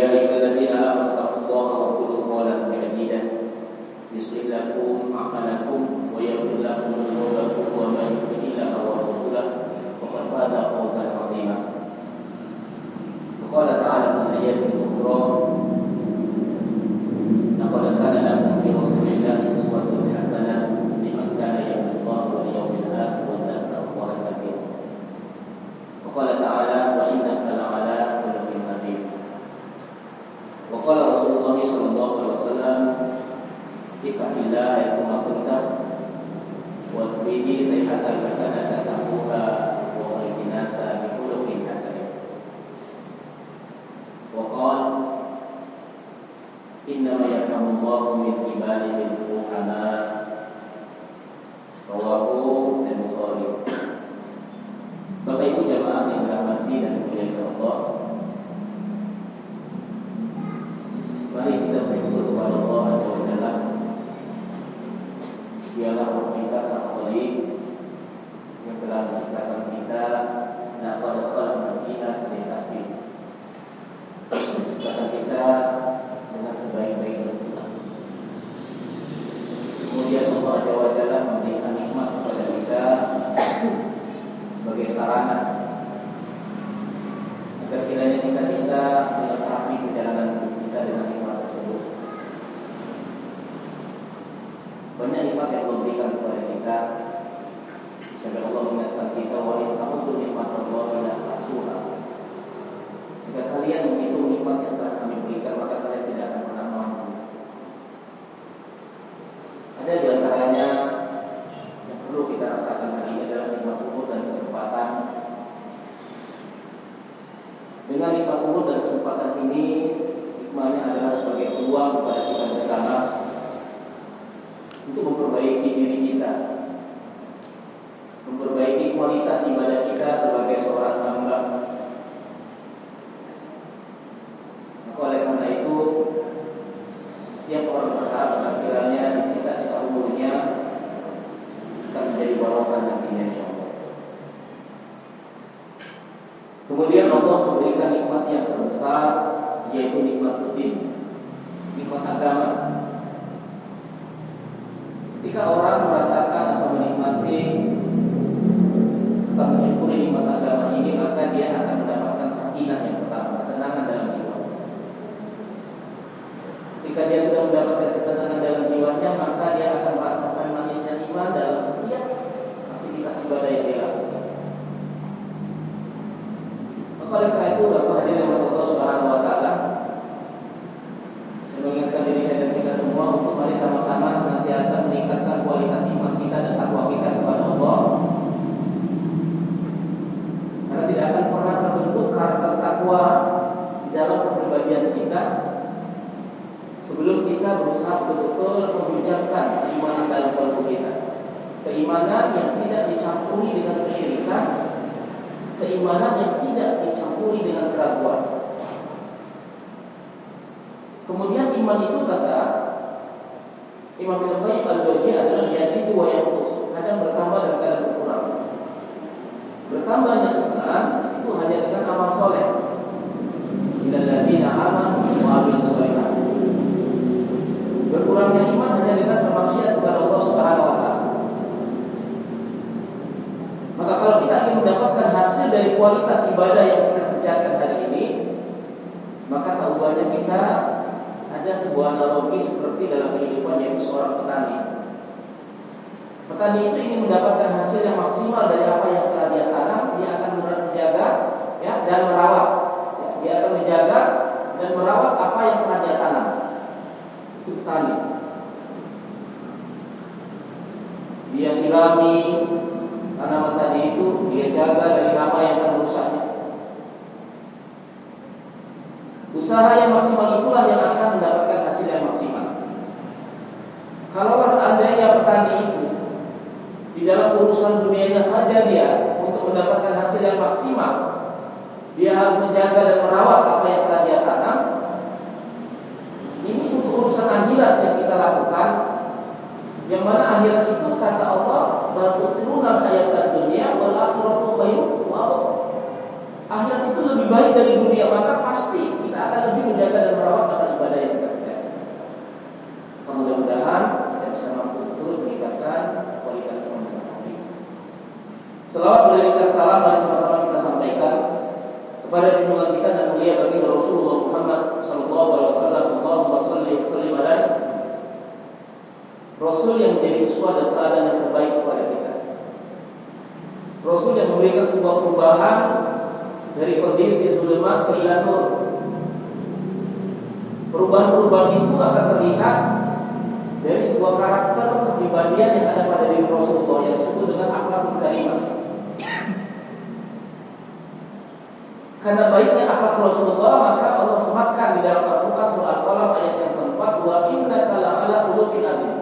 يا أيها الذين آمنوا اتقوا الله وقولوا قولا سديدا يصلح لكم أعمالكم ويغفر لكم ذنوبكم ومن يطع الله ورسوله فقد فاز فوزا عظيما. وقال تعالى في الآيات الأخرى لقد كان لكم في رسول الله أسوة حسنة لمن كان يرجو الله واليوم الآخر وذكر الله كثيرا. وقال تعالى وإنك لعلى خلق عظيم. وقال رسول الله صلى الله عليه وسلم اتق الله حيثما كنت واصبر سيئة حسنة تمحوها وخالق الناس بخلق حسن. وقال إنما يرحم الله من عباده الرحماء. Rawahu Al-Bukhari. Bapak Ibu jamaah yang dirahmati dan dimuliakan Allah, mari kita bersyukur kepada Allah Azza wa Jalla. Dialah Rabb kita sang Khalik yang telah menciptakan kita dan khalaqana fiha sadiqati, menciptakan kita dengan sebaik-baik bentuk. Kemudian Allah Azza wa Jalla memberikan nikmat kepada kita sebagai sarana agar kiranya kita bisa melengkapi perjalanan hidup kita dengan nikmat tersebut. Banyak nikmat yang Allah berikan kepada kita, sampai Allah mengingatkan kita wa in ta'uddu ni'matallahi la tuhsuha. Jika kalian menghitung nikmat yang telah kami berikan, maka kalian tidak akan pernah mampu. Ada di antaranya yang perlu kita rasakan hari ini adalah nikmat umur dan kesempatan. Dengan nikmat umur dan kesempatan ini, hikmahnya adalah sebagai peluang kepada kita bersama untuk memperbaiki diri kita, memperbaiki kualitas ibadah kita sebagai seorang hamba. Maka oleh karena itu, setiap orang berharap agar kiranya di sisa-sisa umurnya akan menjadi barokah nantinya insyaallah. Kemudian Allah memberikan nikmat yang terbesar, yaitu nikmat din, nikmat agama. Ketika orang merasakan atau menikmati serta mensyukuri nikmat agama ini, maka dia akan mendapatkan sakinah yang pertama, ketenangan dalam jiwa. Ketika dia sudah mendapatkan ketenangan dalam jiwanya, maka dia akan merasakan manisnya iman dalam setiap aktivitas ibadah yang dia lakukan. Maka oleh karena itu, Bapak hadirin Allah Subhanahu wa taala, saya mengingatkan diri saya dan kita semua untuk mari sama-sama senantiasa meningkatkan kualitas iman kita dan takwa kita kepada Allah. Karena tidak akan pernah terbentuk karakter takwa di dalam kepribadian kita sebelum kita berusaha betul-betul mewujudkan keimanan dalam kalbu kita. Keimanan yang tidak dicampuri dengan kesyirikan, keimanan yang tidak dicampuri dengan keraguan. Kemudian iman itu, kata Imam Ibnu Qayyim al-Jauziyah, adalah yajidu wa yanqus, kadang bertambah dan kadang berkurang. Bertambahnya iman itu hanya dengan amal soleh. Illal ladzina amanu wa amilus sholihat. Berkurangnya iman hanya dengan bermaksiat kepada Allah Subhanahu wa taala. Maka kalau kita ingin mendapatkan hasil dari kualitas ibadah yang kita kerjakan hari ini, maka tahuannya kita ada sebuah analogi seperti dalam kehidupan, yaitu seorang petani. Petani itu ingin mendapatkan hasil yang maksimal dari apa yang telah dia tanam. Dia akan menjaga dan merawat. Dia akan menjaga dan merawat apa yang telah dia tanam. Itu petani. Dia sirami tanaman tadi itu, dia jaga dari hama yang akan merusaknya. Usaha yang maksimal itulah yang akan mendapatkan hasil yang maksimal. Kalaulah seandainya petani itu di dalam urusan dunianya saja dia untuk mendapatkan hasil yang maksimal, dia harus menjaga dan merawat apa yang telah dia tanam. Ini untuk urusan akhirat yang kita lakukan, yang mana akhirat itu kata Allah, bal tusiruna hayatad dunya wal akhiratu khairun wa abqa. Akhirat itu lebih baik dari dunia, maka pasti kita akan lebih menjaga yang menjadi uswah dan teladan yang terbaik kepada kita. Rasul yang memberikan sebuah perubahan dari kondisi dzulumat ke ila nur. Perubahan-perubahan itu akan terlihat dari sebuah karakter kepribadian yang ada pada diri Rasulullah yang disebut dengan akhlakul karimah. Karena baiknya akhlak Rasulullah, maka Allah sematkan di dalam Al-Quran surah Al-Qalam ayat yang keempat, wa innaka la'ala khuluqin adzim.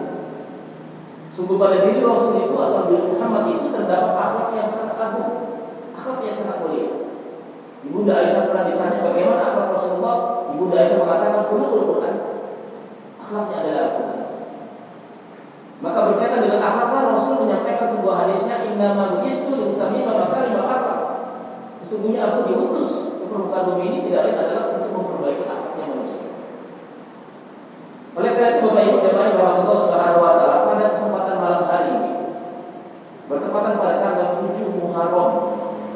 Sungguh pada diri Rasul itu atau diri Muhammad itu terdapat akhlak yang sangat agung, akhlak yang sangat mulia. Ibunda Aisyah pernah ditanya bagaimana akhlak Rasulullah. Ibunda Aisyah mengatakan khuluqul Quran, akhlaknya adalah Al-Quran. Maka berkaitan dengan akhlaklah Rasul menyampaikan sebuah hadisnya, innama bu'istu liutammima makarimal akhlak. Sesungguhnya aku diutus ke permukaan bumi ini tidak lain adalah untuk memperbaiki akhlaknya manusia. Oleh karena itu Bapak Ibu jemaah yang Allah Subhanahu wa taala, pada kesempatan malam hari ini bertepatan pada tanggal 7 Muharram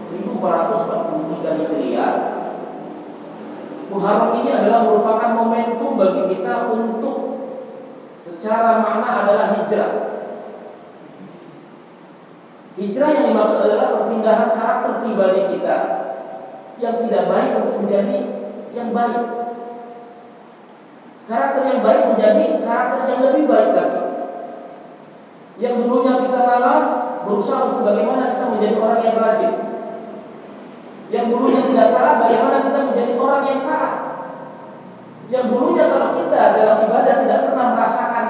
1443 Hijriah. Muharram ini adalah merupakan momentum bagi kita untuk secara makna adalah hijrah. Hijrah yang dimaksud adalah perpindahan karakter pribadi kita yang tidak baik untuk menjadi yang baik. Karakter yang baik menjadi karakter yang lebih baik lagi. Yang dulunya kita malas, berusaha untuk bagaimana kita menjadi orang yang rajin. Yang dulunya tidak taat, bagaimana kita menjadi orang yang taat. Yang dulunya kalau kita dalam ibadah tidak pernah merasakan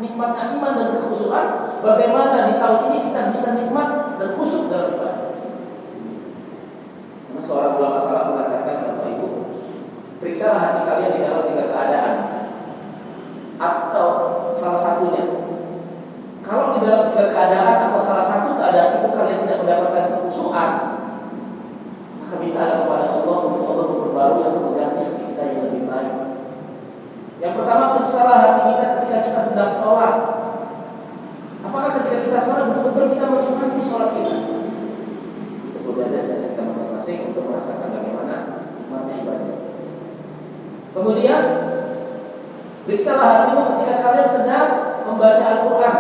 nikmatnya iman dan kekhusyuan, bagaimana di tahun ini kita bisa nikmat dan khusyuk dalam ibadah. Karena seorang ulama salaf mengatakan, Bapak Ibu, periksalah hati kalian di dalam 3 keadaan, atau salah satunya. Kalau di dalam 3 keadaan atau salah satu keadaan itu kalian tidak mendapatkan kekhusyuan, maka mintalah kepada Allah untuk Allah memperbarui atau mengganti hati kita yang lebih baik. Yang pertama, periksalah hati kita ketika kita sedang sholat. Apakah ketika kita sholat betul-betul kita menikmati sholat kita? Itu kemudian saja kita masing-masing untuk merasakan bagaimana nikmatnya ibadah. Kemudian, periksalah hatimu ketika kalian sedang membaca Al-Quran.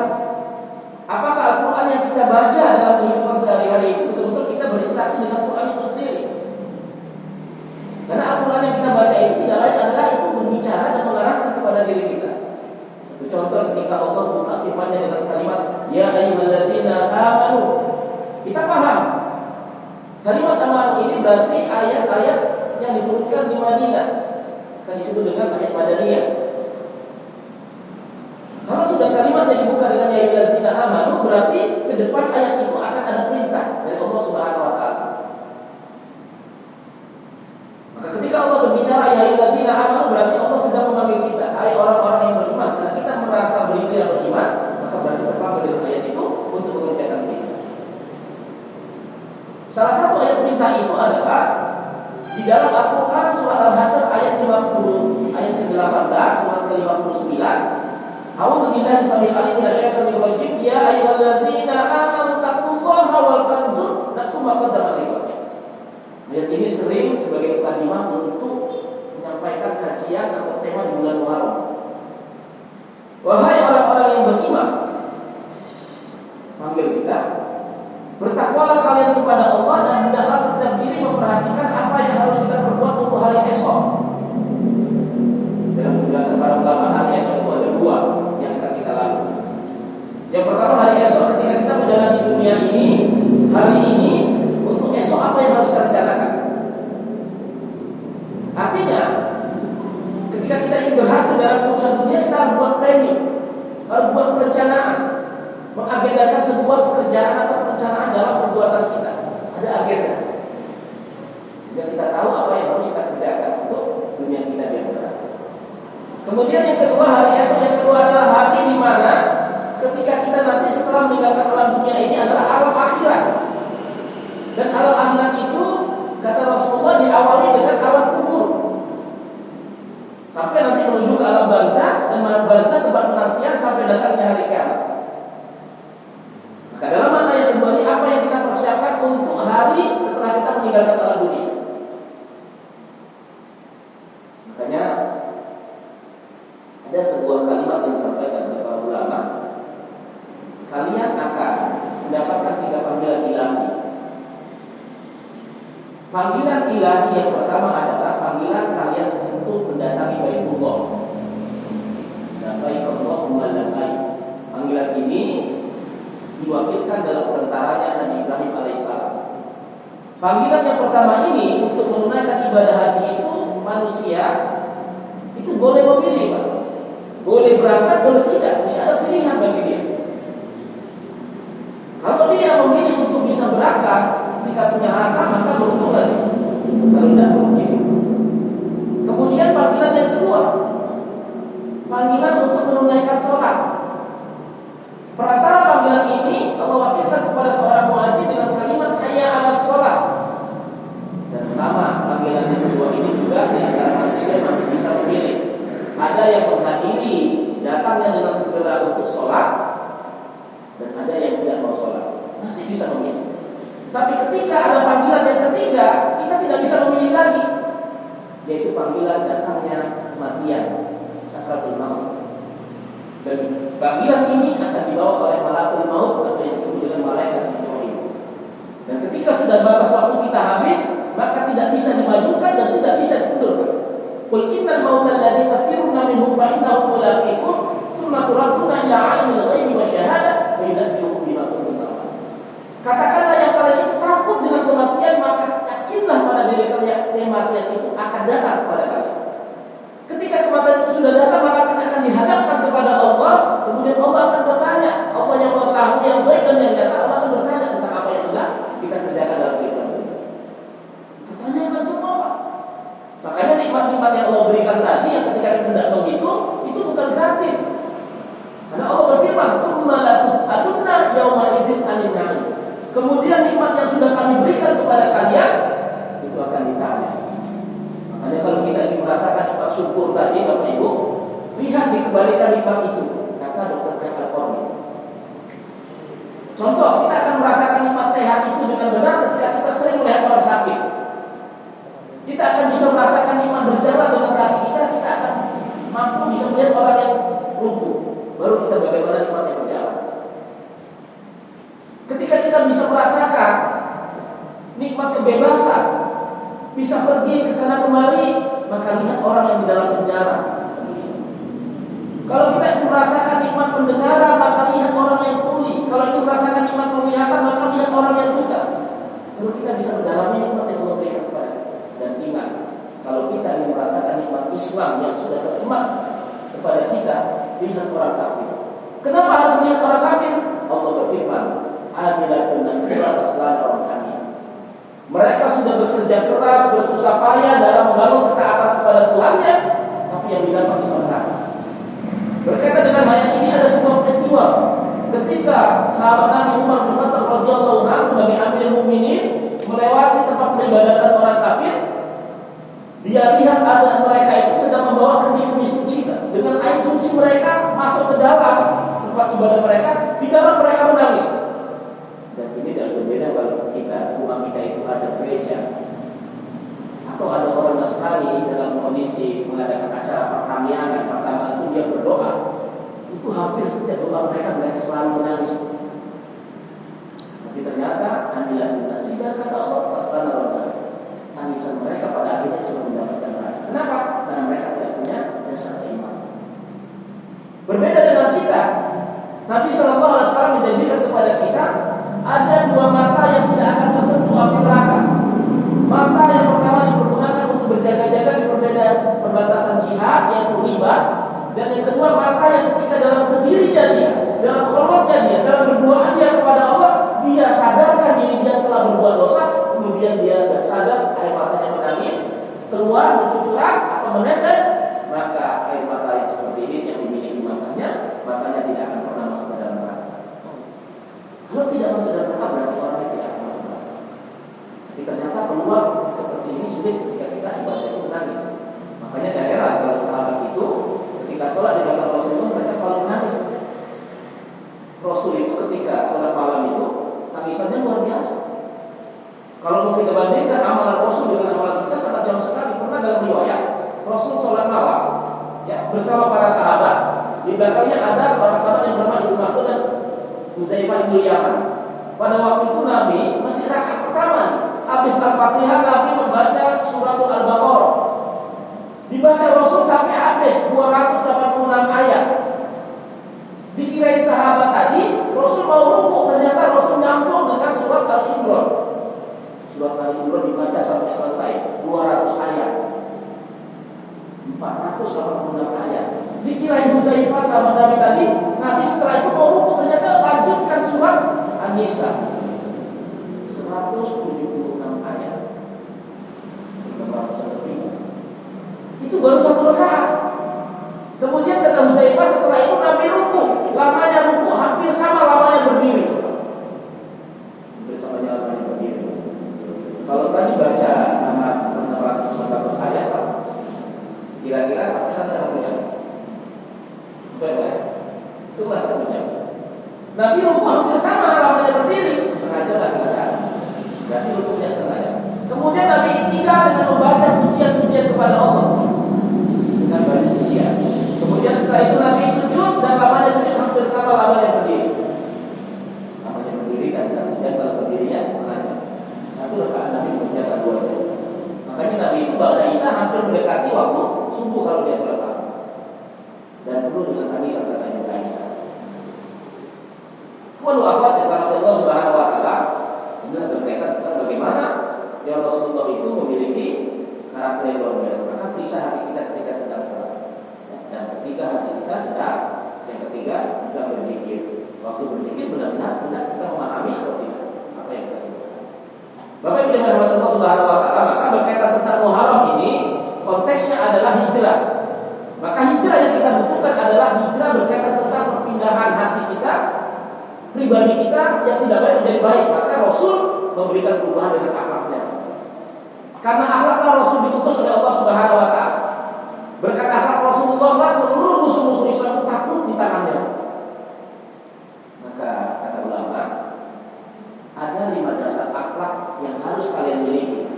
Apakah Al-Quran yang kita baca dalam kehidupan sehari-hari itu betul-betul kita berinteraksi dengan Al-Quran itu sendiri? Karena Al-Quran yang kita baca itu tidak lain adalah itu berbicara dan mengarahkan kepada diri kita. Satu contoh ketika Allah buka firman-Nya dengan kalimat ya ayyuhalladzina amanu. Kita paham kalimat amanu ini berarti ayat-ayat yang diturunkan di Madinah, akan disebut dengan ayat Madaniyah. Kalau sudah kalimatnya dibuka dengan ya ayyuhalladzina amanu, berarti ke depan ayat itu akan ada perintah dari Allah Subhanahu wa taala. Maka ketika Allah berbicara ya ayyuhalladzina amanu, berarti Allah sedang memanggil kita, hai orang-orang yang beriman. Karena kita merasa beriman beriman, maka berarti terpanggil dengan ayat itu untuk mengerjakan perintah. Salah satu ayat perintah itu adalah di dalam Al-Quran surah Al-Hasyr ayat 50, ayat ke-18, surat ke-59. A'udzubillahi samil alim minasyaitonir rajim. Ya ayyuhalladzina amanu taqullaha wal tanzur nafsum ma qaddamat lighad. Ayat ini sering sebagai mukadimah untuk menyampaikan kajian atau tema di bulan Muharram. Wahai orang-orang yang beriman, panggil kita, bertakwalah kalian kepada Allah dan hendaklah setiap diri memperhatikan apa yang harus kita perbuat untuk hari esok. Dalam penjelasan para ulama, hari esok itu ada 2 yang akan kita lakukan. Yang pertama, hari esok ketika kita menjalani dunia ini, hari ini, untuk esok apa yang harus kita rencanakan. Artinya, ketika kita ingin berhasil dalam urusan dunia, kita harus buat planning, harus buat perencanaan, mengagendakan sebuah pekerjaan atau perencanaan dalam perbuatan kita. Ada agenda, sehingga kita tahu apa yang harus kita kerjakan untuk dunia kita biar berhasil. Kemudian yang kedua, hari esok yang kedua adalah hari di mana ketika kita nanti setelah meninggalkan alam dunia ini adalah alam akhirat. Dan alam akhirat itu kata Rasulullah diawali dengan alam kubur, sampai nanti menuju ke alam barzakh, dan alam barzakh tempat penantian sampai datangnya hari kiamat. Maka dalam makna yang kedua ini, apa yang kita persiapkan untuk hari setelah kita meninggalkan alam dunia? Makanya ada sebuah kalimat yang disampaikan oleh para ulama kalian akan mendapatkan 3 panggilan ilahi. Panggilan ilahi yang pertama adalah panggilan kalian untuk mendatangi Baitullah. Labbaikallahumma labbaik. Panggilan ini diwakilkan dalam perantaranya Nabi Ibrahim alaihissalam. Panggilan yang pertama ini untuk menunaikan ibadah haji itu manusia itu boleh memilih, Pak. Boleh berangkat, boleh tidak. Tidak ada pilihan bagi dia. Kalau dia memilih untuk bisa berangkat ketika punya harta, maka beruntung lagi. Kalau tidak mungkin. Kemudian panggilan yang kedua, panggilan untuk menunaikan sholat. Perantara panggilan ini Allah wakilkan kepada seorang muhajir dengan kalimat hayya 'alas sholat. Dan sama panggilan yang kedua ini juga di antara manusia masih bisa memilih. Ada yang menghadiri datangnya dengan segera untuk sholat, dan ada yang tidak mau sholat, masih bisa memilih. Tapi ketika ada panggilan yang ketiga, kita tidak bisa memilih lagi, yaitu panggilan datangnya kematian, sakratul maut. Dan panggilan ini akan dibawa oleh malakul maut atau yang disebut dengan malaikat maut. Dan ketika sudah batas waktu kita habis, maka tidak bisa dimajukan dan tidak bisa diundurkan. Qul innal mauta alladzi tafirruna minhu fa innahu mulaqikum tsumma turadduna ila 'alimil ghaibi wasyahadah fa yunabbi'ukum bima kuntum ta'malun. Katakanlah yang kalian itu takut dengan kematian, maka yakinlah pada diri kalian kematian itu akan datang kepada kalian. Ketika kematian itu sudah datang, maka kalian akan dihadapkan kepada Allah. Kemudian Allah akan bertanya. Allah yang mengetahui yang gaib dan yang nyata, Allah akan bertanya tentang apa yang sudah kita kerjakan dalam kehidupan ini. Pertanyakan semua, Pak. Makanya nikmat-nikmat yang Allah berikan tadi, yang ketika kita tidak menghitung, itu bukan gratis. Karena Allah berfirman, "Summa la tus'alunna yauma idzin 'anil na'im." Kemudian nikmat yang sudah kami berikan kepada kalian itu akan ditanya. Makanya kalau kita ingin merasakan nikmat syukur tadi, Bapak Ibu, lihat dikembalikan nikmat itu, kata Dr. Al-Qarni. Contoh, kita akan merasakan nikmat sehat itu dengan benar ketika kita sering melihat orang sakit. Kita akan bisa merasakan nikmat berjalan dengan kaki kita. Kita akan mampu bisa melihat orang yang lumpuh. Baru kita bagaimana nikmatnya berjalan. Ketika kita bisa merasakan nikmat kebebasan, bisa pergi ke sana kemari, maka lihat orang yang di dalam penjara. Kalau kita ingin merasakan nikmat pendengaran, maka lihat orang yang tuli. Kalau ingin merasakan nikmat penglihatan, maka lihat orang yang buta. Lalu kita bisa mendalami nikmat yang Allah berikan kepada kita. Dan ingat, kalau kita ingin merasakan nikmat Islam yang sudah tersemat kepada kita, lihat orang kafir. Kenapa harus melihat orang kafir? Allah berfirman, "Amilatun nasirat aslan orang kami." Mereka sudah bekerja keras, bersusah payah dalam membangun ketaatan kepada Tuhannya, tapi yang didapat cuma neraka. Berkaitan dengan ayat ini ada sebuah peristiwa ketika sahabat Nabi Umar bin Khattab radhiyallahu anhu sebagai Amirul Mukminin melewati tempat peribadatan orang kafir. Dia lihat ada mereka itu sedang membawa kendi-kendi suci dengan air suci mereka masuk ke dalam tempat ibadah mereka. Di dalam mereka menangis. Dan ini tidak berbeda kalau kita rumah kita itu ada gereja atau ada orang Nasrani dalam kondisi mengadakan acara pertamianan pertama itu dia berdoa. Itu hampir setiap doa mereka selalu menangis. Tapi ternyata amilan nasibat kata Allah aslan orang. Tangisan mereka pada akhirnya cuma mendapatkan neraka. Kenapa? Karena mereka tidak punya dasar iman. Berbeda dengan kita, Nabi SAW menjanjikan kepada kita ada 2 mata yang tidak akan tersentuh api neraka. Mata yang pertama dipergunakan untuk berjaga-jaga di perbatasan jihad yang riba, dan yang kedua mata yang ketika dalam sendirinya dia, dalam kholwatnya dia, dalam berdoa dia kepada Allah, dia sadarkan diri dia telah berbuat dosa. Kemudian dia tidak sadar, air matanya menangis, keluar bercucuran atau menetes, maka air mata yang seperti ini yang dimiliki matanya tidak akan pernah masuk ke dalam neraka. Kalau tidak masuk dalam neraka berarti orangnya tidak akan masuk neraka. Tapi ternyata peluang seperti ini sulit ketika kita ibadah itu menangis. Makanya daerah kalau sahabat itu ketika sholat di belakang Rasulullah mereka selalu menangis. Rasul itu ketika sholat malam itu tangisannya luar biasa. Kalau mau kita bandingkan amalan Rasul dengan amalan kita sangat jauh sekali. Pernah dalam riwayat Rasul sholat malam ya, bersama para sahabat. Di belakangnya ada seorang sahabat yang bernama Ibnu Mas'ud dan Huzaifah bin Yaman. Pada waktu itu Nabi masih rakaat pertama. Habis Al-Fatihah Nabi membaca surat Al-Baqarah. Dibaca Rasul sampai habis 286 ayat. Dikirain sahabat tadi Rasul mau rukuk, ternyata Rasul nyambung dengan surat Al-Imran. Surat Al-Imran dibaca sampai selesai 200 ayat. 486 ayat. Dikirain Huzaifah sama Nabi tadi, Nabi setelah itu mau rukuk, ternyata lanjutkan surat An-Nisa 176 ayat. 300 lebih. Itu baru satu rakaat. Kemudian kata Huzaifah, setelah itu Nabi rukuk. Lamanya rukuk hampir sama lamanya berdiri. Hampir sama lamanya berdiri. Kalau tadi baca 600 ayat, kira-kira sampai satu jam. Benar? Itu masih satu jam. Nabi rukuk hampir sama lamanya berdiri, setengah jam lagi ada. Berarti rukuknya setengah jam. Kemudian Nabi itikaf dengan membaca pujian-pujian kepada Allah dengan banyak pujian. Kemudian setelah itu Nabi sujud dan lamanya sujud hampir sama lamanya berdiri. Lamanya berdiri kan 1 jam, kalau berdiri ya setengah jam. Satu rakaat Nabi menjaga 2 jam. Makanya Nabi itu ba'da Isya hampir mendekati waktu subuh kalau dia sholat malam. Dan perlu dengan Nabi sampai juga Isya. Walau akhwat yang karena Allah Subhanahu Wa Taala inilah berkaitan tentang bagaimana ya Rasulullah itu memiliki karakter yang luar biasa. Maka bisa hati kita ketika sedang sholat. Dan ketika hati kita sedang, yang ketiga sedang berzikir. Waktu berzikir benar-benar kita memahami atau tidak apa yang kita sebutkan. Bapak Ibu yang dirahmati Allah Subhanahu Wa Taala, maka berkaitan tentang Muharram ini konteksnya adalah hijrah. Maka hijrah yang kita butuhkan adalah hijrah berkaitan tentang perpindahan hati kita, pribadi kita yang tidak baik menjadi baik. Maka Rasul memberikan perubahan dengan akhlaknya. Karena akhlaklah Rasul diutus oleh Allah Subhanahu Wa Taala. Berkat akhlak Rasulullah lah seluruh musuh-musuh Islam itu takut di tangannya. Maka kata ulama, ada 5 dasar akhlak yang harus kalian miliki.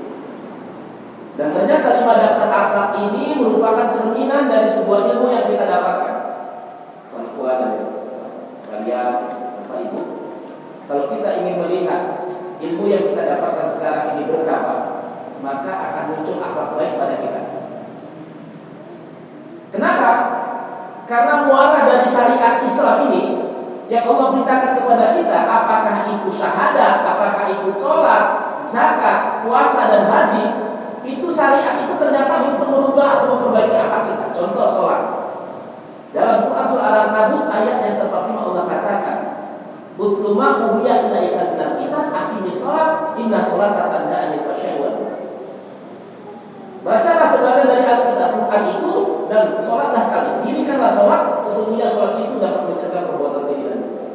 Dan ternyata 5 dasar akhlak ini merupakan cerminan dari sebuah ilmu yang kita dapatkan. Kawan-kawan dan sekalian, Bapak Ibu, kalau kita ingin melihat ilmu yang kita dapatkan sekarang ini berkah, maka akan muncul akhlak baik pada kita. Kenapa? Karena muarah dari syariat Islam ini yang Allah perintahkan kepada kita, apakah itu syahadat, apakah itu sholat, zakat, puasa dan haji, itu syariat itu ternyata untuk merubah atau memperbaiki akhlak kita. Contoh sholat. Dalam Quran surah Al-Ankabut ayat yang ke-45 Allah katakan, "Utslu ma uhiya ilaika minal kitab aqimis shalah inna sholata tanha 'anil fahsya'i wal munkar." Bacalah sebagian dari Al-Kitab Quran itu dan sholatlah kalian. Dirikanlah sholat, sesungguhnya sholat itu dapat mencegah perbuatan keji dan munkar.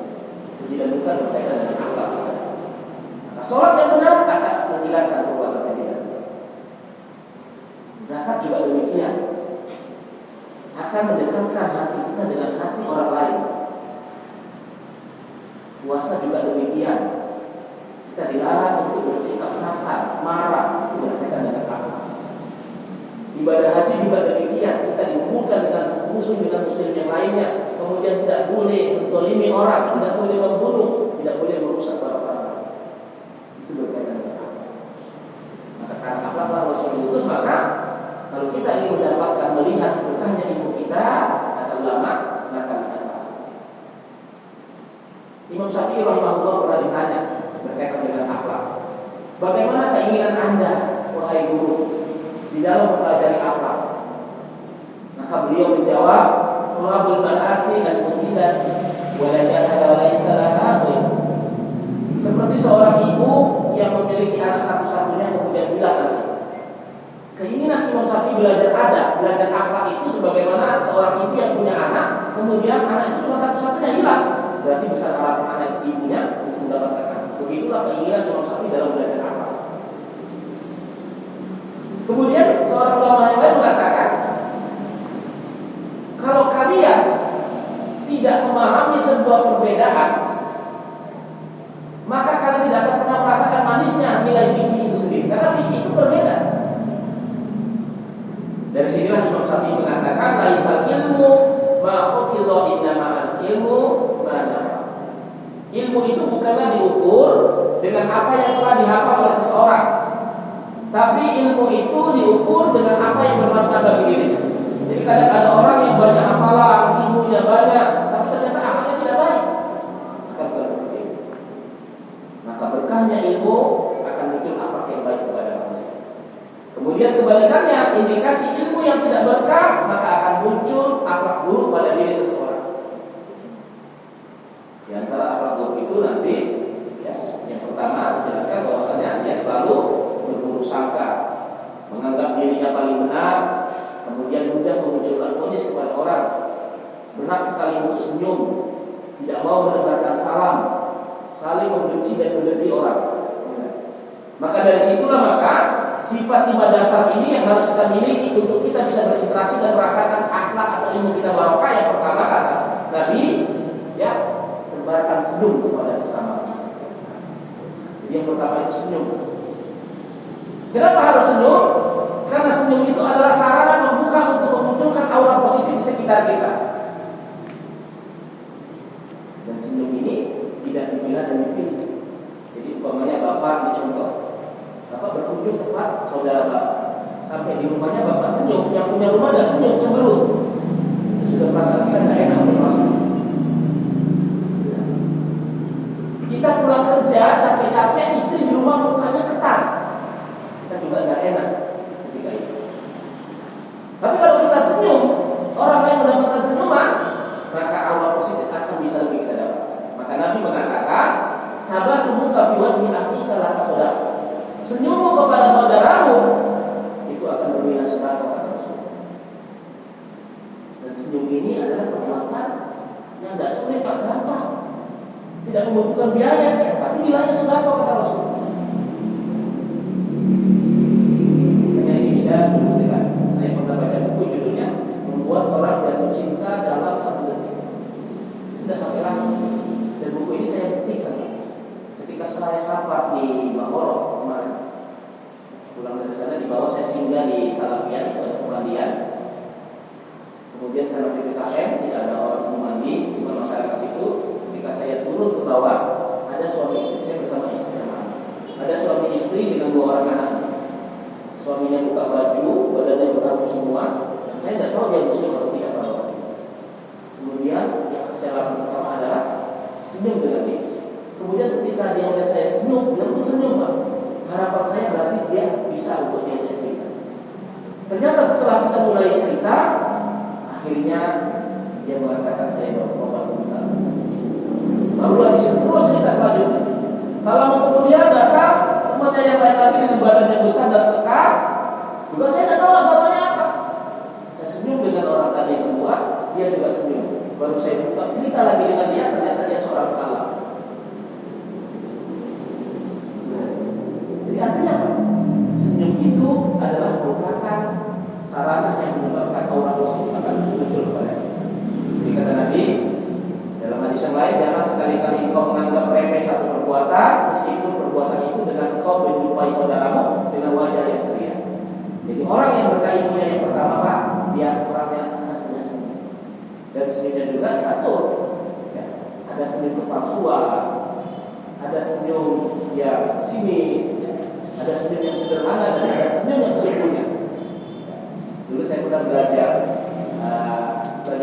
Keji dan munkar berkaitan dengan akhlak. Maka sholat yang benar akan menghilangkan perbuatan keji dan munkar. Zakat juga demikian, akan mendekatkan hati kita dengan hati orang lain. Puasa juga demikian, kita dilarang untuk bersikap kasar, marah, itu berkaitan dengan akhlak. Ibadah haji juga demikian, kita dihubungkan dengan muslim yang lainnya, kemudian tidak boleh menzalimi orang, tidak boleh membunuh, tidak boleh merusak barang orang. Itu berkaitan dengan akhlak. Maka karena akhlaklah Rasul diutus, maka kalau kita ingin mendapatkan melihat berkahnya ilmu kita, kata ulama, maka kita Imam Syafi'i rahimahullah pernah ditanya berkaitan dengan akhlak. Bagaimana keinginan Anda, wahai guru, di dalam mempelajari akhlak? Maka beliau menjawab, "Thalabul mar'ati al-mutilat wa la jahada wa laysa laha ghayr." Seperti seorang ibu yang memiliki anak satu-satunya kemudian bilang lagi. Keinginan Imam Syafi'i belajar akhlak itu sebagaimana seorang ibu yang punya anak, kemudian anak itu cuma satu-satunya hilang. Berarti besar harapan anak ibunya untuk mendapatkan anak. Begitulah keinginan Imam Syafi'i dalam belajar akhlak. Kemudian seorang ulama yang lain mengatakan, kalau kalian tidak memahami sebuah perbedaan, maka kalian tidak akan pernah merasakan manisnya nilai fikih itu sendiri. Karena fikih itu berbeda. Dari sinilah Imam Syafi'i mengatakan, laisal ilmu ma hufidha innama ilmu ma nafa. Ilmu itu bukanlah diukur dengan apa yang telah dihafal oleh seseorang, tapi ilmu itu diukur dengan apa yang bermanfaat bagi dirinya. Jadi kadang ada orang yang banyak hafalan, ilmunya banyak, tapi ternyata akhlaknya tidak baik. Maka bukan seperti itu. Maka berkahnya ilmu akan muncul akhlak yang baik kepada manusia. Kemudian kebalikannya, indikasi ilmu yang tidak berkah, maka akan muncul akhlak buruk pada diri seseorang. Di antara akhlak buruk itu nanti, ya, yang pertama dijelaskan bahwasanya dia selalu berburuk sangka, menganggap dirinya paling benar, kemudian mudah memunculkan vonis kepada orang, berat sekali untuk senyum, tidak mau menebarkan salam, saling membenci dan mendengki orang. Maka dari situlah maka sifat 5 dasar ini yang harus kita miliki untuk kita bisa berinteraksi dan merasakan akhlak atau ilmu kita barokah. Yang pertama kata Nabi, ya, tebarkan senyum kepada sesama. Jadi yang pertama itu senyum. Kenapa harus senyum? Karena senyum itu adalah sarana membuka untuk memunculkan aura positif di sekitar kita. Dan senyum ini tidak dipilih dan dipilih. Jadi umpamanya bapak dicontoh, bapak berkunjung tempat saudara bapak, sampai di rumahnya bapak senyum, yang punya rumah dah senyum cemberut, itu sudah perasaan kita tidak enak untuk masuk. Kita pulang kerja capek-capek, istri di rumah mukanya ketat, kita juga tidak enak ketika itu. Tapi kalau kita senyum, orang lain mendapatkan senyuman, maka aura positif akan bisa lebih kita dapat. Maka Nabi mengatakan, tabassumuka fi wajhi akhika laka sadaqah. Senyummu kepada saudaramu itu akan bernilai sedekah kata Rasul. Dan senyum ini adalah perbuatan yang tidak sulit, Pak, gampang. Tidak membutuhkan biaya, tapi nilainya sedekah kata Rasul. Hanya ini bisa dibuktikan. Saya pernah baca buku judulnya Membuat Orang Jatuh Cinta Dalam 1 Detik. Tidak pakai lama. Dan buku ini saya buktikan. Ketika saya safar di Bangor kemarin, pulang dari sana di bawah saya singgah di Salafian, itu ada pemandian. Kemudian karena PPKM tidak ada orang mandi, bukan masyarakat situ. Ketika saya turun ke bawah, ada suami istri, saya bersama istri sama. Ada suami istri dengan 2 orang anak. Suaminya buka baju, badannya berkaku semua, dan saya tidak tahu dia muslim atau tidak tahu. Kemudian yang saya lakukan pertama adalah senyum dengan dia. Kemudian ketika dia melihat saya senyum, dia pun senyum, Pak. Harapan saya berarti dia bisa untuk diajak cerita. Ternyata setelah kita mulai cerita, akhirnya dia mengatakan saya berobat Ustaz. Barulah disitu terus cerita selanjutnya. Kalau mau kemudian datang temannya yang lain lagi dengan badan yang besar dan kekar, juga saya tidak tahu agamanya apa. Saya senyum dengan orang tadi yang membuat, dia juga senyum. Baru saya buka cerita lagi dengan dia, ternyata dia seorang Allah. Jadi artinya apa? Senyum itu adalah merupakan sarana yang menyebabkan aura positif akan muncul kepada kita. Jadi kata Nabi dalam hadis yang lain, jangan sekali-kali engkau menganggap remeh satu perbuatan, meskipun perbuatan itu dengan engkau menjumpai saudaramu dengan wajah yang ceria. Jadi orang yang berkaimunya yang pertama, Pak, dia orang yang hatinya senyum. Dan senyumnya juga diatur. Ya, ada senyum kepalsuan, ada senyum yang sinis, ada senyum yang sederhana, dan ada senyum yang sesungguhnya. Dulu saya pernah belajar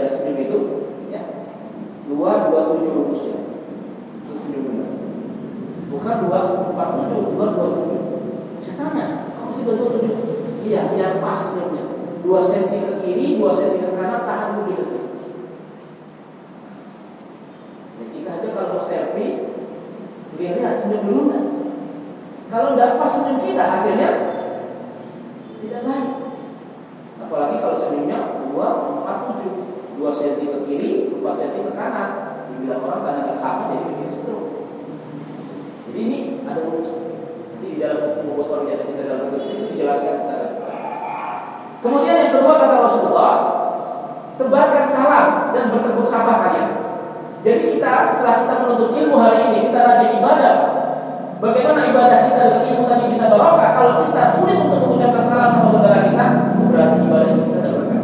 senyum itu, ya, 227 rumusnya. Itu senyum benar. Bukan 247, 227. Saya tanya, kamu sih 227? Iya, biar pas senyumnya. 2 cm ke kiri, 2 cm ke kanan, tahan dulu detik. Ya, kita aja kalau mau selfie, lihat senyum dulu kan. Kalau tidak pas senyum kita, hasilnya tidak baik. Apalagi kalau senyumnya 247, 2 cm ke kiri, 4 cm ke kanan. Dibilang orang karena nggak sama, jadi bikin stroke. Jadi ini ada rumus. Jadi di dalam buku orang jatuh cinta dalam 1 detik itu dijelaskan secara. Kemudian yang kedua kata Rasulullah, tebarkan salam dan bertegur sapa kalian. Jadi kita setelah kita menuntut ilmu hari ini, kita rajin ibadah. Bagaimana ibadah kita dengan ilmu tadi bisa barokah? Kalau kita sulit untuk mengucapkan salam sama saudara kita, itu berarti ibadah kita tidak berkah.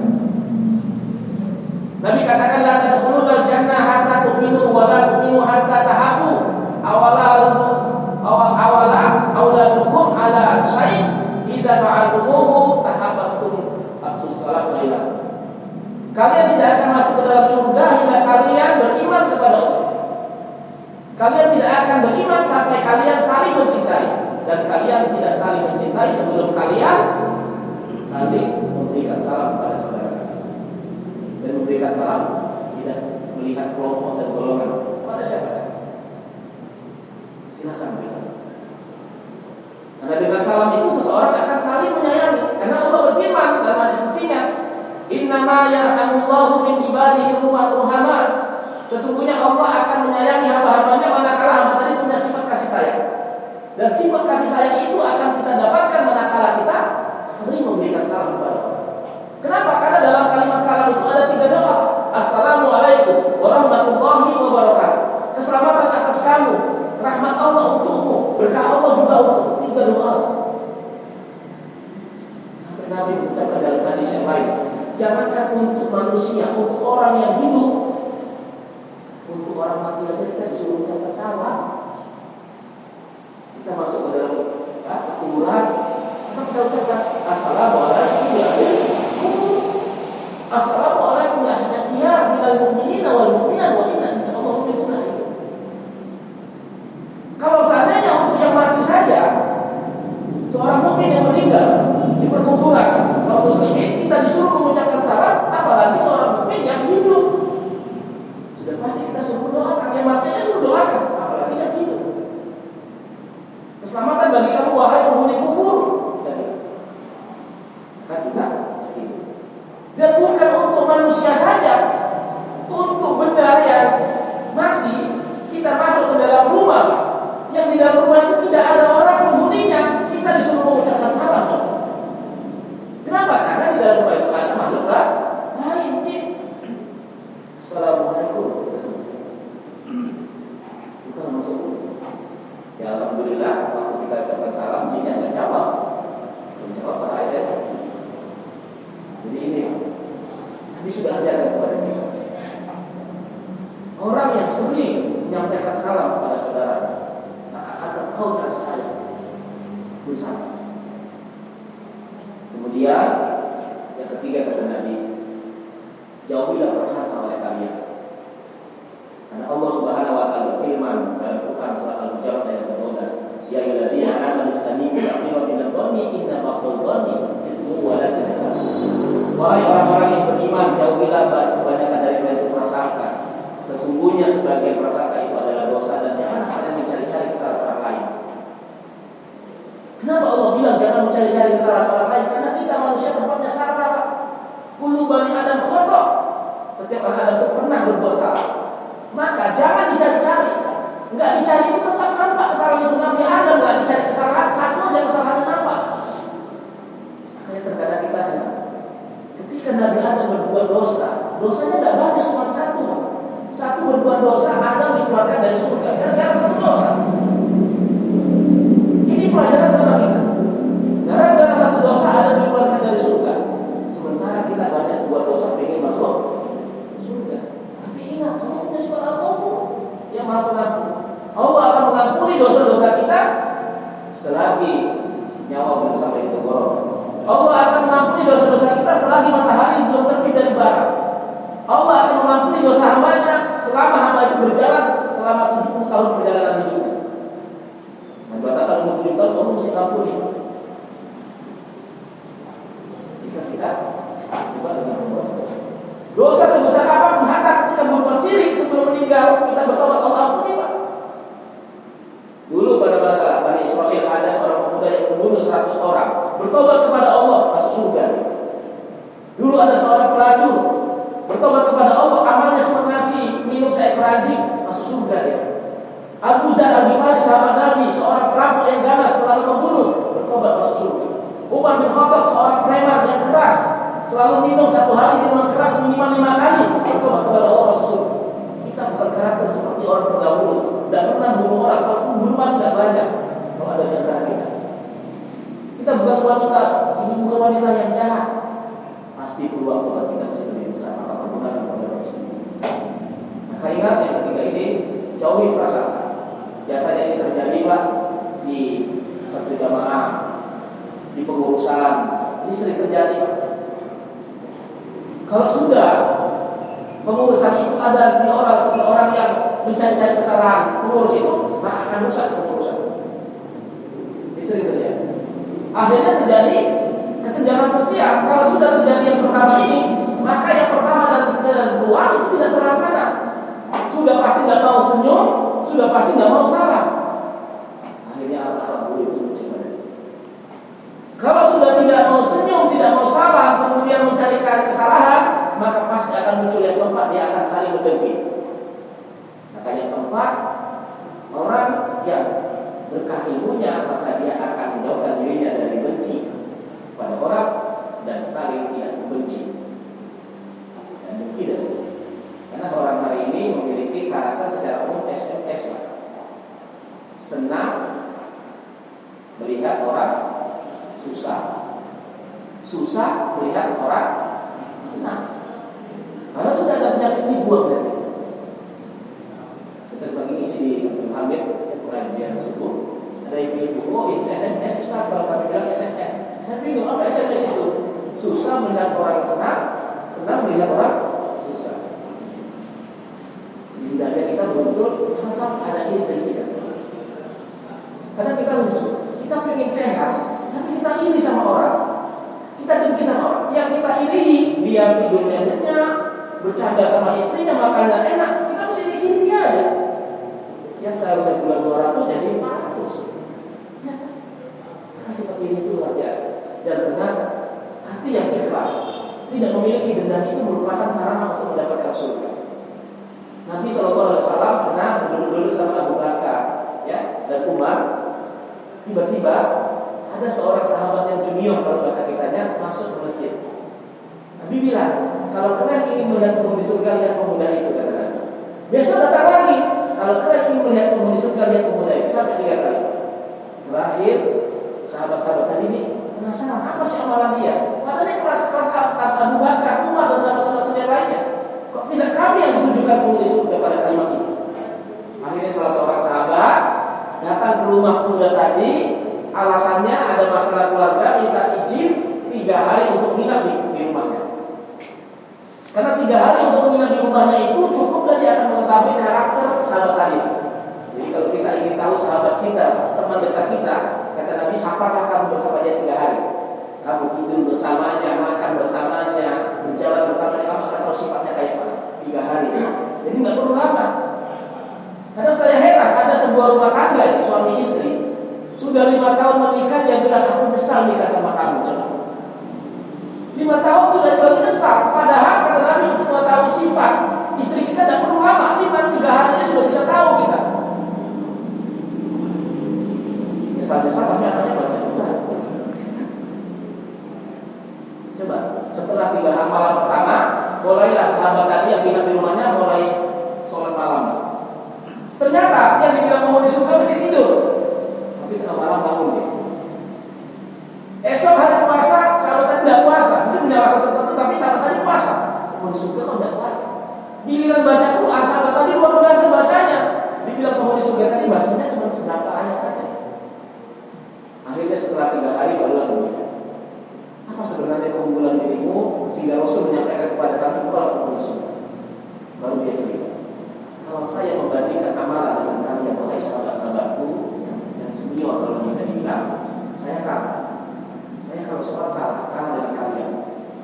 Nabi katakan la tadkhulul jannah hatta tu'minu wa la tu'minu hatta tahabbu. Awaladukum ala syai' iza fa'altumuhu tahabbatum afsus salam bainakum. Kalian tidak akan masuk ke dalam surga hingga kalian beriman kepada Allah. Kalian tidak akan beriman sampai kalian saling mencintai, dan kalian tidak saling mencintai sebelum kalian saling memberikan salam kepada saudara. Dan memberikan salam tidak melihat kelompok dan golongan pada siapa saja. Silakan berikan salam. Karena dengan salam itu seseorang akan saling menyayangi. Karena Allah berfirman dalam hadis qudsinya, "Innama yarhamullahu min ibadihi ruhamah." Sesungguhnya Allah akan menyayangi hamba-hambanya manakala hamba tadi punya sifat kasih sayang. Dan sifat kasih sayang itu akan kita dapatkan manakala kita sering memberikan salam kepada Allah. Kenapa? Karena dalam kalimat salam itu ada 3 doa. Assalamualaikum warahmatullahi wabarakatuh. Keselamatan atas kamu, rahmat Allah untukmu, berkah Allah juga untukmu. 3 doa. Sampai Nabi mengucapkan dalam hadis yang lain, jangankan untuk manusia, untuk orang yang hidup, untuk orang mati aja kita disuruh mengucapkan salam. Kita masuk ke dalam kuburan, kita ucapkan assalamualaikum ya assalamualaikum ya hadiah minal mu'minina wal mu'minat wa inna insyaallah minna. Kalau seandainya untuk yang mati saja, seorang mukmin yang meninggal di perkuburan kaum muslimin kita disuruh mengucapkan salam, apalagi seorang mukmin yang hidup. Sudah pasti kita suruh doakan, yang matinya suruh doakan, apalagi yang hidup. Keselamatan bagi kamu wahai penghuni kubur. Kan kita dan bukan untuk manusia saja, untuk benda yang mati kita masuk ke dalam rumah, yang di dalam rumah itu tidak ada orang penghuninya, kita disuruh mengucapkan salam. Kenapa? Karena di dalam rumah itu ada makhluk lain, jin. Assalamualaikum. Bukan masuk. Ya alhamdulillah, waktu kita ucapkan salam, jinnya nggak jawab. Menjawab apa aja. Jadi ini sudah ajarkan kepada kita. Orang yang sering menyampaikan salam kepada saudara, maka akan kau kasih sayang. Bersama. Kemudian yang ketiga kata Nabi, jauhilah prasangka oleh kalian. Karena Allah Subhanahu wa taala berfirman dalam Quran surah Al-Hujurat ayat 12, ya ayyuhalladzina amanu ijtanibu katsiran minadh dhanni inna ba'dadh dhanni itsmun wa la tahzan. Wahai orang-orang yang beriman, jauhilah kebanyakan dari itu prasangka. Sesungguhnya sebagian prasangka itu adalah dosa, dan jangan kalian mencari-cari kesalahan orang lain. Kenapa Allah bilang jangan mencari-cari kesalahan orang lain? Karena kita manusia tempatnya salah, Pak. Kullu bani Adam khata'. Setiap anak Adam itu pernah berbuat salah. Maka jangan dicari-cari. Enggak dicari itu tetap nampak kesalahan itu. Nabi Adam enggak dicari kesalahan, satu aja kesalahan nampak. Makanya terkadang kita ketika Nabi Adam berbuat dosa, dosanya tidak banyak, cuma satu. Satu berbuat dosa, Adam dikeluarkan dari surga gara-gara satu dosa. Ini pelajaran sama kita. Gara-gara satu dosa Adam dikeluarkan dari surga. Sementara kita banyak buat dosa pengen masuk surga. Tapi ingat, Allah punya sifat Al-Ghafur yang Maha Pengampun. Allah akan mengampuni dosa-dosa kita selagi nyawa belum sampai di tenggorokan. Allah akan mengampuni dosa-dosa kita selagi matahari belum terbit dari barat. Allah akan mengampuni dosa hambanya selama hamba itu berjalan selama 70 tahun perjalanan hidupnya. Sampai batasan 70 tahun Allah mesti ampuni. Jika kita coba dengan membuat dosa sebesar apapun, hatta ketika berbuat syirik sebelum meninggal kita bertobat, Allah ampuni, Pak. Dulu pada masa Bani Israel ada seorang pemuda yang membunuh 100 orang, bertobat kepada Allah, masuk surga. Dulu ada seorang pelacur, bertobat kepada Allah, amalnya cuma ngasih minum seekor anjing, masuk surga dia. Abu Dzar Al-Ghifari sahabat Nabi, seorang perampok yang ganas selalu membunuh, bertobat masuk surga. Umar bin Khattab seorang preman yang keras, selalu minum satu hari minuman keras minimal 5 kali, bertobat kepada Allah masuk surga. Kita bukan karakter seperti orang terdahulu, tidak pernah bunuh orang, kalau bunuhan tidak banyak. Kalau ada di antara kita bukan wanita, ini bukan wanita yang jahat. Pasti peluang tobat kita masih lebih besar. Maka pergunakan pada Rasul. Maka ingat yang ketiga ini, jauhi prasangka. Biasanya ini terjadi Pak di satu jamaah, di pengurusan, ini sering terjadi Pak. Kalau sudah pengurusan itu ada di orang seseorang yang mencari-cari kesalahan pengurus itu, maka akan rusak pengurusan. Ini sering terjadi. Akhirnya terjadi kesenjangan sosial. Kalau sudah terjadi yang pertama ini, maka yang pertama dan kedua itu tidak terlaksana. Sudah pasti nggak mau senyum, sudah pasti nggak mau salam. Akhirnya alhamdulillah itu mencegah. Kalau sudah tidak mau senyum, tidak mau salam, kemudian mencari-cari kesalahan, maka pasti akan muncul yang keempat, dia akan saling mendengki. Maka yang keempat, orang yang berkah ilmunya, maka dia akan menjauhkan dirinya dari benci pada orang dan saling tidak membenci dan benci dan benci. Karena orang hari ini memiliki karakter secara umum SMS, senang melihat orang susah, susah melihat orang senang. Karena sudah ada penyakit ini buang dari. Seperti pagi isi di Hamid pengajian subuh, ada ibu-ibu, oh itu SMS Ustaz, kalau kami bilang SMS. Saya bingung apa SMS itu? Susah melihat orang senang, senang melihat orang susah. Di dada kita muncul, jangan sampai ada ini dari kita. Karena kita lucu, kita pengen sehat, tapi kita iri sama orang, kita dengki sama orang. Yang kita iri, dia tidurnya nyenyak, bercanda sama istrinya, makannya enak, kita mesti mikirin dia aja. Yang seharusnya bulan 200 jadi 400. Ya, seperti ini itu luar biasa. Dan ternyata hati yang ikhlas, tidak memiliki dendam itu merupakan sarana untuk mendapatkan surga. Nabi SAW pernah duduk-duduk sama Abu Bakar, ya, dan Umar. Tiba-tiba ada seorang sahabat yang junior kalau bahasa kitanya masuk ke masjid. Nabi bilang, kalau kalian ingin melihat penghuni surga, lihat pemuda itu, kata Nabi. Besok datang lagi, kalau kalian ingin melihat penghuni surga, lihat pemuda itu, sampai 3 kali. Terakhir, sahabat-sahabat tadi ini penasaran, apa sih amalan dia? Padahal kelas-kelas Abu Bakar, Umar dan sahabat-sahabat senior lainnya. Kok tidak kami yang menunjukkan penghuni surga pada kalimat ini? Akhirnya salah seorang sahabat datang ke rumah pemuda tadi, alasannya ada masalah keluarga, minta izin 3 hari untuk menginap di rumahnya. Karena 3 hari untuk menginap di rumahnya itu cukup dan dia akan mengetahui karakter sahabat tadi. Jadi kalau kita ingin tahu sahabat kita, teman dekat kita, kata Nabi, sapalah kamu bersama dia 3 hari. Kamu tidur bersamanya, makan bersamanya, berjalan bersamanya, kamu akan tahu sifatnya kayak apa. 3 hari. Jadi nggak perlu lama. Karena saya heran, ada sebuah rumah tangga, suami istri, sudah 5 tahun menikah, dia bilang aku nyesal nikah sama kamu. Coba. 5 tahun sudah baru nyesal. Padahal kata Nabi untuk mengetahui sifat istri kita tidak perlu lama. 3 hari sudah bisa tahu kita. Nyesal-nyesal tapi anaknya banyak juga. Coba setelah 3 malam pertama, mulailah sahabat tadi yang tinggal di rumahnya mulai sholat malam. Ternyata yang dibilang mau di surga mesti tidur, tapi tengah malam bangun dia. Esok hari puasa, sahabat tadi tidak puasa, mungkin punya rasa tertentu, tapi sahabat tadi puasa. Mau di surga kok tidak puasa. Giliran baca Quran, sahabat tadi luar biasa bacanya. Dibilang penghuni surga tadi bacanya cuma seberapa ayat aja. Akhirnya setelah 3 hari barulah berbicara. Apa sebenarnya keunggulan dirimu sehingga Rasul menyampaikan kepada kami kalau penghuni surga? Baru dia cerita. Kalau saya membandingkan amalan dengan kalian, wahai sahabat-sahabatku yang senior kalau bisa dibilang, saya kalah. Saya kalau sholat salah, kalah dengan kalian.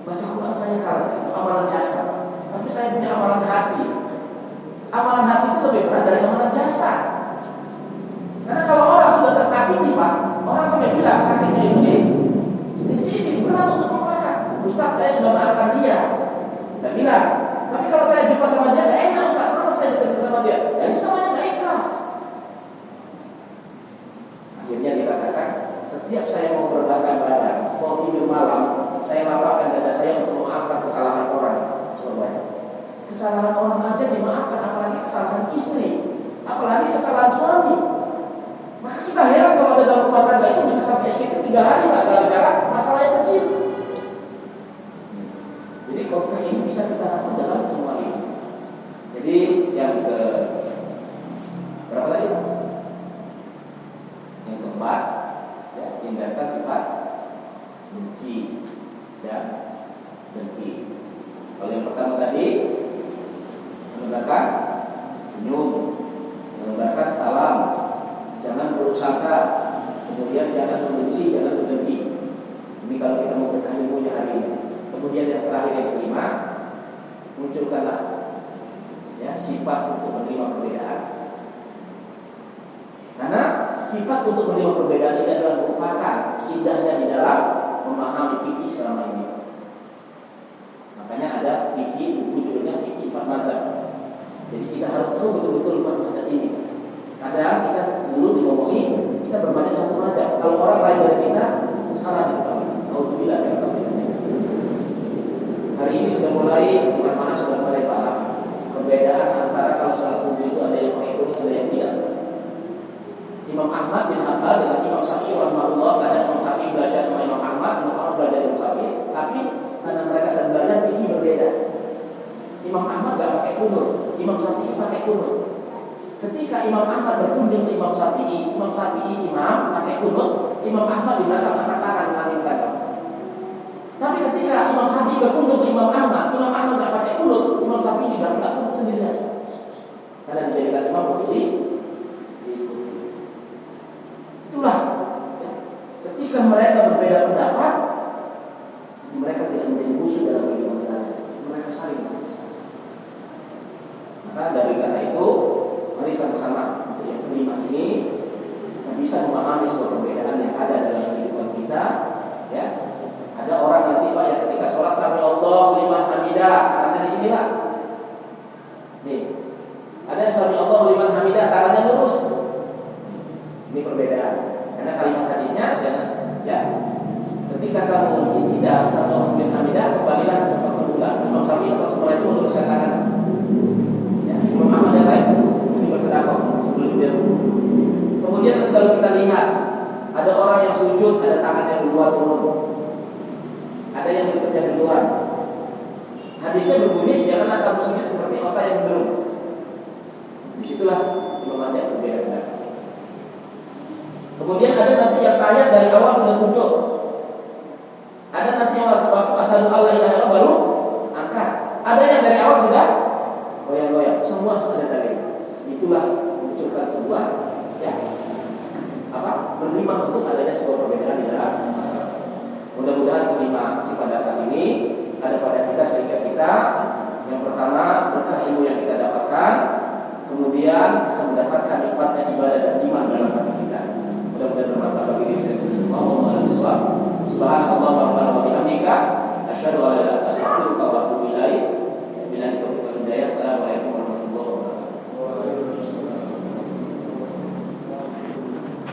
Baca Quran saya kalah, itu amalan jasa. Tapi saya punya amalan hati. Amalan hati itu lebih berat dari amalan jasa. Karena kalau orang sudah tersakiti, Pak, orang sampai bilang sakitnya itu di sini berat untuk melupakan. Ustaz, saya sudah maafkan dia. Dan bilang, tapi kalau saya jumpa sama dia, gak enak Ustaz. Saya dekat sama dia, dan semuanya nggak ikhlas. Akhirnya dikatakan, setiap saya mau berbakar badan, mau tidur malam, saya lapakkan dada saya untuk memaafkan kesalahan orang. Coba, kesalahan orang aja dimaafkan, apalagi kesalahan istri, apalagi kesalahan suami. Maka kita heran kalau ada dalam rumah tangga itu bisa sampai sekitar 3 hari, nggak gara-gara masalah yang kecil. Jadi konteks ini bisa kita dapat dalam semua ini. Jadi yang ke berapa tadi? tadi menebarkan senyum, menebarkan salam, jangan buruk sangka, kemudian jangan membenci, jangan mendengki. Ini kalau kita mau bertanya ilmunya hari ini. Kemudian yang terakhir yang kelima, munculkanlah ya sifat untuk menerima perbedaan. Karena sifat untuk menerima perbedaan ini adalah merupakan indahnya di dalam memahami fikih selama ini. Makanya ada fikih, buku judulnya fikih 4 mazhab. Jadi kita harus tahu betul-betul 4 mazhab ini. Kadang kita dulu dimomongi kita berbanding satu mazhab. Kalau orang lain dari kita salah nih, alhamdulillah jangan sampai. Hari ini sudah mulai mana sudah mulai paham perbedaan antara kalau sholat wudhu itu ada yang pakai kurung, ada yang tidak. Imam Ahmad bin Hanbal dengan Imam Syafi'i rahimahullah, karena Imam Syafi'i belajar sama Imam Ahmad belajar Imam Syafi'i, tapi karena mereka sedang belajar fikih berbeda. Imam Ahmad tidak pakai kunut, Imam Syafi'i pakai kunut. Ketika Imam Ahmad berkunjung ke Imam Syafi'i imam pakai kunut, Imam Ahmad di belakang angkat tangan mengaminkan. Tapi ketika Imam Syafi'i berkunjung ke Imam Ahmad tidak pakai kunut, Imam Syafi'i di belakang kunut sendirian. Karena dijadikan imam untuk itulah ya. Ketika mereka berbeda pendapat, mereka tidak menjadi musuh dalam kehidupan sehari-hari. Mereka saling mengasihi. Maka dari karena itu, mari sama-sama untuk yang kelima ini kita bisa memahami sebuah perbedaan yang ada dalam kehidupan kita. Ya, ada orang nanti Pak yang ketika sholat sami Allahu liman hamidah, tangannya di sini Pak. Nih, ada yang sami Allahu liman hamidah, tangannya lurus. Ini perbedaan. Karena kalimat hadisnya jangan ya. Ketika kamu tidak sami Allahu liman hamidah, kembalilah ke tempat semula. Imam Syafi'i tempat semula itu meluruskan tangan. Ya, Imam Ahmad yang lain ini bersedekah sebelum dia. Kemudian kalau kita lihat ada orang yang sujud, ada tangan yang dua turun, ada yang bekerja di luar. Hadisnya berbunyi, janganlah kamu sujud seperti otak yang belum. Disitulah membaca perbedaan. Kemudian ada nanti yang tahiyat dari awal sudah tunjuk. Ada nanti yang waktu asyhadu alla ilaha illallah baru angkat. Ada yang dari awal sudah goyang-goyang. Semua sudah ada tadi. Itulah munculkan sebuah ya menerima untuk adanya sebuah perbedaan di dalam masalah. Mudah-mudahan kelima sifat dasar ini ada pada kita sehingga kita yang pertama berkah ilmu yang kita dapatkan, kemudian akan mendapatkan nikmatnya ibadah dan iman dalam hati kita. Mudah-mudahan bermanfaat bagi diri kita semua. Subhanallah wa bihamdika asyhadu an la ilaha illa anta astaghfiruka wa